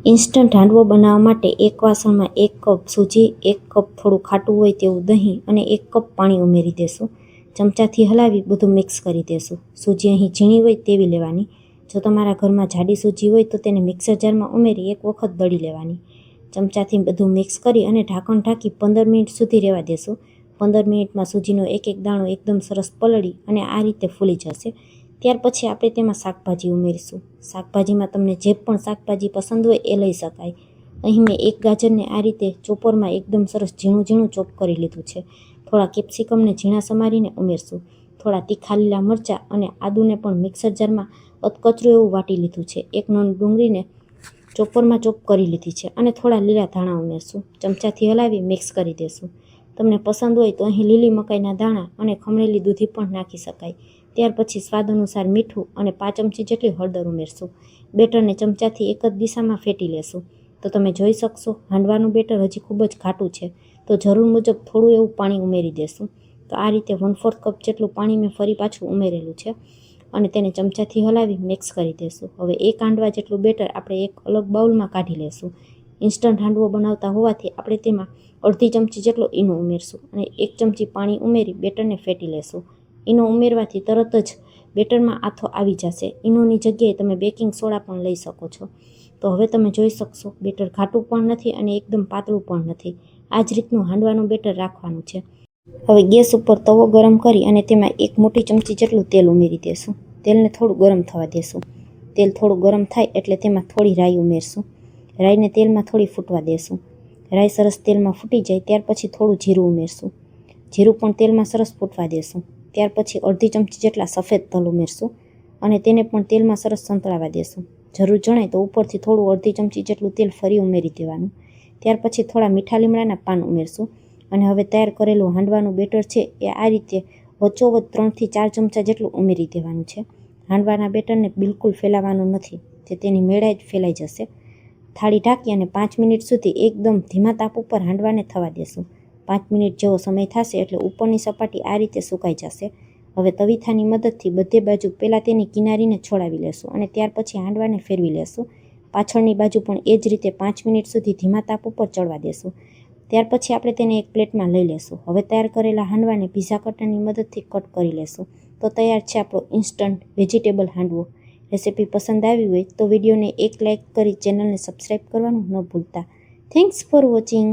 Instant handvo બનાવવા માટે એક વાસણમાં 1 કપ સૂજી, 1 કપ થોડું ખાટું હોય તેવું દહીં અને 1 કપ પાણી ઉમેરી દેશું. ચમચાથી હલાવી બધું મિક્સ કરી દેશું. સૂજી અહીં ઝીણી હોય તેવી લેવાની. જો તમારા ઘરમાં જાડી સૂજી હોય તો તેને મિક્સર જારમાં ઉમેરી એક વખત દળી લેવાની. ચમચાથી બધું મિક્સ કરી અને ઢાંકણ ઢાંકી 15 મિનિટ સુધી રહેવા દેશું. 15 મિનિટમાં સૂજીનો એક એક દાણો એકદમ સરસ પલળી અને આ રીતે ફૂલી જશે. ત્યાર પછી આપણે તેમાં શાકભાજી ઉમેરીશું. શાકભાજીમાં તમને જે પણ શાકભાજી પસંદ હોય એ લઈ શકાય. અહીં મેં એક ગાજરને આ રીતે ચોપરમાં એકદમ સરસ ઝીણું ઝીણું ચોપ કરી લીધું છે. થોડા કેપ્સિકમને ઝીણા સમારીને ઉમેરશું. થોડા તીખા લીલા મરચાં અને આદુને પણ મિક્સર જારમાં અધકચરું એવું વાટી લીધું છે. એક નંગ ડુંગળીને ચોપરમાં ચોપ કરી લીધી છે અને થોડા લીલા ધાણા ઉમેરશું. ચમચાથી હલાવી મિક્સ કરી દેશું. તમને પસંદ હોય તો અહીં લીલી મકાઈના દાણા અને ખમણેલી દૂધી પણ નાખી શકાય. ત્યાર પછી સ્વાદ અનુસાર મીઠું અને 5 ચમચી જેટલી હળદર ઉમેરશું. બેટરને ચમચાથી એક જ દિશામાં ફેટી લેશું. તો તમે જોઈ શકશો હાંડવાનું બેટર હજી ખૂબ જ ઘાટું છે, તો જરૂર મુજબ થોડું એવું પાણી ઉમેરી દેશું. તો આ રીતે 1/4 કપ જેટલું પાણી મેં ફરી પાછું ઉમેરેલું છે અને તેને ચમચાથી હલાવી મિક્સ કરી દેશું. હવે એક હાંડવા જેટલું બેટર આપણે એક અલગ બાઉલમાં કાઢી લેશું. ઇન્સ્ટન્ટ હાંડવો બનાવતા હોવાથી આપણે તેમાં અડધી ચમચી જેટલો ઈનો ઉમેરશું અને 1 ચમચી પાણી ઉમેરી બેટરને ફેટી લેશું. ઈનો ઉમેરવાથી તરત જ બેટરમાં આથો આવી જશે. ઈનોની જગ્યાએ તમે બેકિંગ સોડા પણ લઈ શકો છો. તો હવે તમે જોઈ શકશો બેટર ઘાટું પણ નથી અને એકદમ પાતળું પણ નથી. આ જ રીતનું હાંડવાનું બેટર રાખવાનું છે. હવે ગેસ ઉપર તવો ગરમ કરી અને તેમાં 1 મોટી ચમચી જેટલું તેલ ઉમેરી દેશું. તેલને થોડું ગરમ થવા દેશું. તેલ થોડું ગરમ થાય એટલે તેમાં થોડી રાઈ ઉમેરશું. રાઈને તેલમાં થોડી ફૂટવા દેશું. રાઈ સરસ તેલમાં ફૂટી જાય ત્યાર પછી થોડું જીરું ઉમેરશું. જીરું પણ તેલમાં સરસ ફૂટવા દેશું. ત્યાર પછી અડધી ચમચી જેટલા સફેદ તલ ઉમેરશું અને તેને પણ તેલમાં સરસ સંતળાવા દેશું. જરૂર જણાય તો ઉપરથી થોડું અડધી ચમચી જેટલું તેલ ફરી ઉમેરી દેવાનું. ત્યાર પછી થોડા મીઠા લીમડાના પાન ઉમેરશું અને હવે તૈયાર કરેલું હાંડવાનું બેટર છે એ આ રીતે વચ્ચોવચ્ચ 3 થી 4 ચમચા જેટલું ઉમેરી દેવાનું છે. હાંડવાના બેટરને બિલકુલ ફેલાવવાનું નથી, જે તેની મેળે જ ફેલાઈ જશે. થાળી ઢાંકી અને 5 મિનિટ સુધી એકદમ ધીમા તાપ ઉપર હાંડવાને થવા દેશું. 5 મિનિટ જેવો સમય થશે એટલે ઉપરની સપાટી આ રીતે સુકાઈ જશે. હવે તવીથાની મદદથી બધે બાજુ પહેલાં તેની કિનારીને છોડાવી લેશું અને ત્યાર પછી હાંડવાને ફેરવી લેશું. પાછળની બાજુ પણ એ જ રીતે 5 મિનિટ સુધી ધીમા તાપ ઉપર ચડવા દેશું. ત્યાર પછી આપણે તેને એક પ્લેટમાં લઈ લેશું. હવે તૈયાર કરેલા હાંડવાને પીઝા કટરની મદદથી કટ કરી લેશું. તો તૈયાર છે આપણો ઇન્સ્ટન્ટ વેજીટેબલ હાંડવો. રેસીપી પસંદ આવી હોય તો વિડીયોને એક લાઇક કરી ચેનલને સબસ્ક્રાઈબ કરવાનું ન ભૂલતા. Thanks for watching.